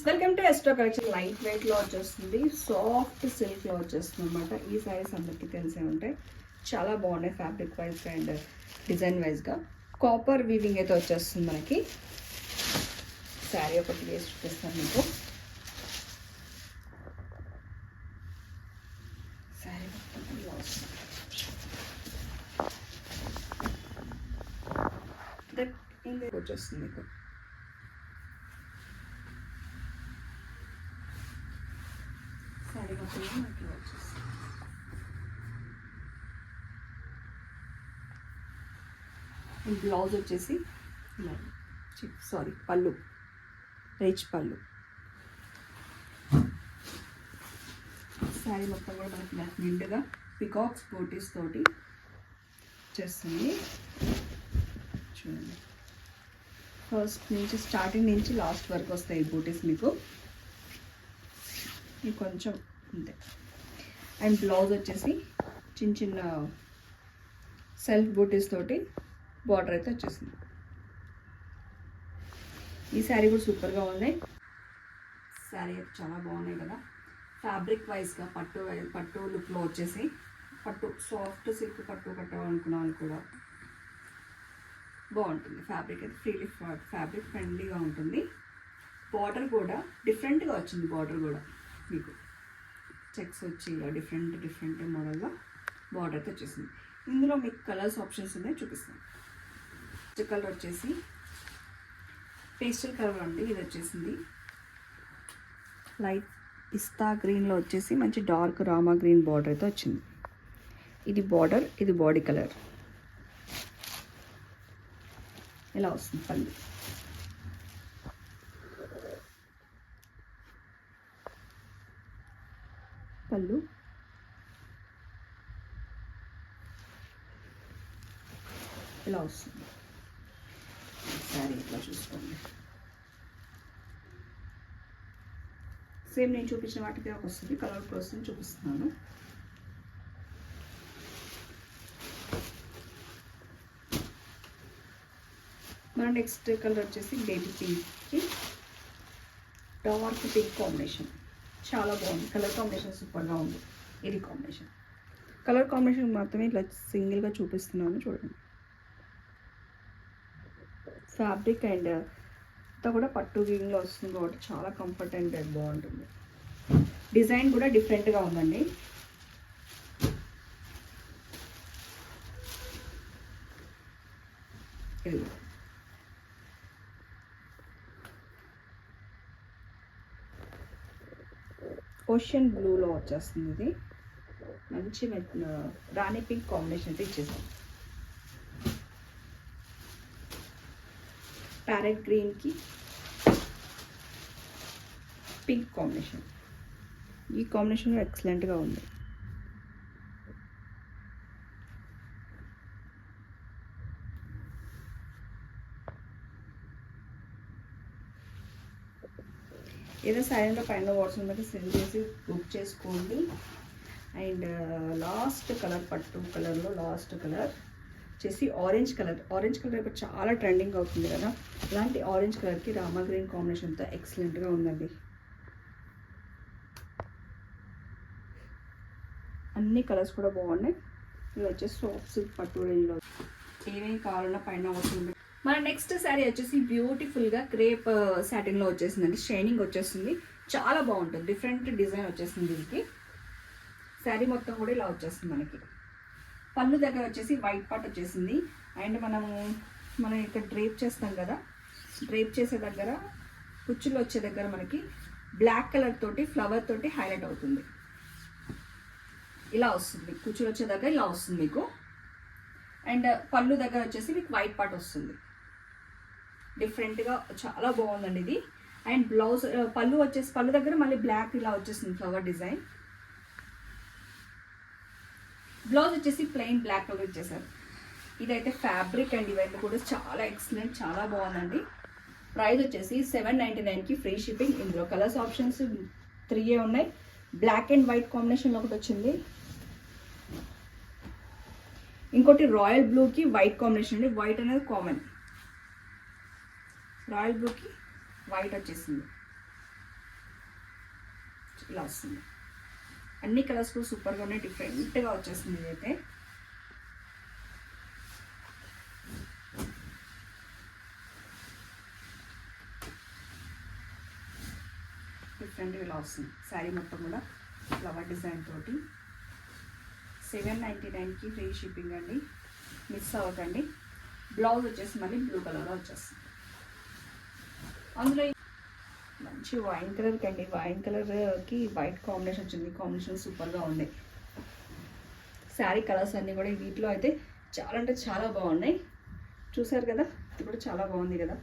Welcome to ఎస్ట్రా collection. Light weight లో వచ్చేస్తుంది, soft silk లో వచ్చేస్తుంది అనమాట. ఈ సారీస్ అందరికీ తెలిసే ఉంటాయి, చాలా బాగున్నాయి fabric wise and design wise గా. కాపర్ వీవింగ్ అయితే వచ్చేస్తుంది మనకి. శారీ ఒకటి వేసి చూపిస్తాను మీకు. శారీ వచ్చేస్తుంది మీకు. శారీ మొత్తం మనకి వచ్చేస్తుంది. బ్లౌజ్ వచ్చేసి పళ్ళు, రిచ్ పళ్ళు. శారీ మొత్తం కూడా మనకి నిండుగా పికాక్స్ బూటీస్ తోటి చేస్తుంది. చూడండి, ఫస్ట్ నుంచి స్టార్టింగ్ నుంచి లాస్ట్ వరకు వస్తాయి ఈ బూటీస్ మీకు. కొంచెం అంతే. అండ్ బ్లౌజ్ వచ్చేసి చిన్న చిన్న సెల్ఫ్ బూటీస్ తోటి బార్డర్ అయితే వచ్చేసింది. ఈ శారీ కూడా సూపర్గా ఉన్నాయి. శారీ అయితే చాలా బాగున్నాయి కదా. ఫ్యాబ్రిక్ వైజ్గా పట్టు లుక్లో వచ్చేసి, పట్టు సాఫ్ట్ సిల్క్ పట్టు కట్టాలనుకున్నాను కూడా బాగుంటుంది. ఫ్యాబ్రిక్ అయితే ఫ్యాబ్రిక్ ఫ్రెండ్లీగా ఉంటుంది. బార్డర్ కూడా డిఫరెంట్గా వచ్చింది. బార్డర్ కూడా మీకు చెక్స్ వచ్చి ఇలా డిఫరెంట్ మోడల్లో బార్డర్ అయితే వచ్చేసింది. ఇందులో మీకు కలర్స్ ఆప్షన్స్ ఉన్నాయి, చూపిస్తాను. కలర్ వచ్చేసి పేస్టల్ కలర్ అండి. ఇది వచ్చేసింది లైట్ పిస్తా గ్రీన్లో వచ్చేసి మంచి డార్క్ రామా గ్రీన్ బార్డర్ అయితే వచ్చింది. ఇది బార్డర్, ఇది బాడీ కలర్. ఇలా వస్తుంది పళ్ళు. పళ్ళు ఇలా వస్తుంది. శారీ ఇట్లా చూసుకోండి. సేమ్ నేను చూపించిన వాటికి వస్తుంది. కలర్ కోసం చూపిస్తున్నాను. మన నెక్స్ట్ కలర్ వచ్చేసి బేబీ పింక్కి డార్క్ పింక్ కాంబినేషన్. చాలా బాగుంది. కలర్ కాంబినేషన్ సూపర్గా ఉంది. ఇది కాంబినేషన్, కలర్ కాంబినేషన్ మాత్రమే ఇట్లా సింగిల్గా చూపిస్తున్నాను. చూడండి, ఫ్యాబ్రిక్ అండ్ అంతా కూడా పట్టు వీవింగ్లో వస్తుంది కాబట్టి చాలా కంఫర్ట్ అండ్ బాగుంటుంది. డిజైన్ కూడా డిఫరెంట్గా ఉందండి. ఇది ఓషన్ బ్లూలో వచ్చేస్తుంది. ఇది మంచి రాణి పింక్ కాంబినేషన్ అయితే ఇచ్చేసాం. ప్యారెట్ గ్రీన్కి పింక్ కాంబినేషన్. ఈ కాంబినేషన్ ఎక్సలెంట్గా ఉంది. ఏదో శారీలో పైన వాట్సాప్ మీద సెండ్ చేసి బుక్ చేసుకోండి. అండ్ లాస్ట్ కలర్, పట్టు కలర్లో లాస్ట్ కలర్ వచ్చేసి ఆరెంజ్ కలర్. ఆరెంజ్ కలర్ ఇప్పుడు చాలా ట్రెండింగ్ అవుతుంది కదా. ఇలాంటి ఆరెంజ్ కలర్కి రామా గ్రీన్ కాంబినేషన్తో ఎక్సలెంట్గా ఉందండి. అన్ని కలర్స్ కూడా బాగున్నాయి. ఇవి వచ్చేసి సాఫ్ట్ సిల్క్ పట్టు రేంజ్లో ఏమేమి కావాలన్నా పైన వస్తుంది. మన నెక్స్ట్ శారీ వచ్చేసి బ్యూటిఫుల్గా క్రేప్ సాటిన్లో వచ్చేసిందండి. షైనింగ్ వచ్చేస్తుంది, చాలా బాగుంటుంది. డిఫరెంట్ డిజైన్ వచ్చేసింది దీనికి. శారీ మొత్తం కూడా ఇలా వచ్చేస్తుంది మనకి. పళ్ళు దగ్గర వచ్చేసి వైట్ పార్ట్ వచ్చేసింది. అండ్ మనం ఇక్కడ డ్రేప్ చేస్తాం కదా, డ్రేప్ చేసే దగ్గర కుచ్చులు వచ్చే దగ్గర మనకి బ్లాక్ కలర్ తోటి ఫ్లవర్ తోటి హైలైట్ అవుతుంది. ఇలా వస్తుంది కుచ్చులు వచ్చే దగ్గర, ఇలా వస్తుంది మీకు. అండ్ పళ్ళు దగ్గర వచ్చేసి మీకు వైట్ పార్ట్ వస్తుంది. డిఫరెంట్గా చాలా బాగుందండి ఇది. అండ్ బ్లౌజ్ పళ్ళు వచ్చేసి పళ్ళు దగ్గర మళ్ళీ బ్లాక్ ఇలా వచ్చేస్తుంది ఫ్లవర్ డిజైన్. బ్లౌజ్ వచ్చేసి ప్లెయిన్ బ్లాక్ కలర్ ఇచ్చేసారు. ఇదైతే ఫ్యాబ్రిక్ అండ్ ఇవన్నీ కూడా చాలా ఎక్సలెంట్, చాలా బాగుందండి. ప్రైస్ వచ్చేసి 799కి ఫ్రీ షిప్పింగ్. ఇందులో కలర్స్ ఆప్షన్స్ 3 ఉన్నాయి. బ్లాక్ అండ్ వైట్ కాంబినేషన్లో ఒకటి వచ్చింది. ఇంకోటి రాయల్ బ్లూకి వైట్ కాంబినేషన్ అండి. వైట్ అనేది కామన్, రాయల్ బ్లూకి వైట్ వచ్చేసింది. ఇలా వస్తుంది. అన్ని కలర్స్ కూడా సూపర్గా ఉన్నాయి, డిఫరెంట్గా వచ్చేస్తుంది ఇదైతే. డిఫరెంట్గా ఇలా వస్తుంది శారీ మొత్తం కూడా ఫ్లవర్ డిజైన్ తోటి. 799కి ఫ్రీ షిప్పింగ్ అండి, మిస్ అవ్వకండి. బ్లౌజ్ వచ్చేసి మళ్ళీ బ్లూ కలర్లో వచ్చేస్తుంది. అందులో మంచి వైన్ కలర్కి అండి, వైన్ కలర్కి వైట్ కాంబినేషన్ వచ్చింది. కాంబినేషన్ సూపర్గా ఉంది. శారీ కలర్స్ అన్నీ కూడా వీటిలో అయితే చాలా అంటే చాలా బాగున్నాయి. చూసారు కదా, ఇది కూడా చాలా బాగుంది కదా.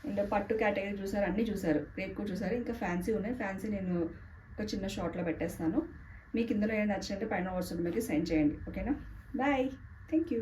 అండ్ పట్టు కేటగిరీ చూసారు, అన్నీ చూసారు, రేపు కూడా చూసారు. ఇంకా ఫ్యాన్సీ ఉన్నాయి. ఫ్యాన్సీ నేను ఒక చిన్న షార్ట్లో పెట్టేస్తాను. మీకు ఇందులో ఏమైనా నచ్చినట్టు పైన వాట్సాప్ మీకు సెండ్ చేయండి. ఓకేనా, బాయ్, థ్యాంక్ యూ.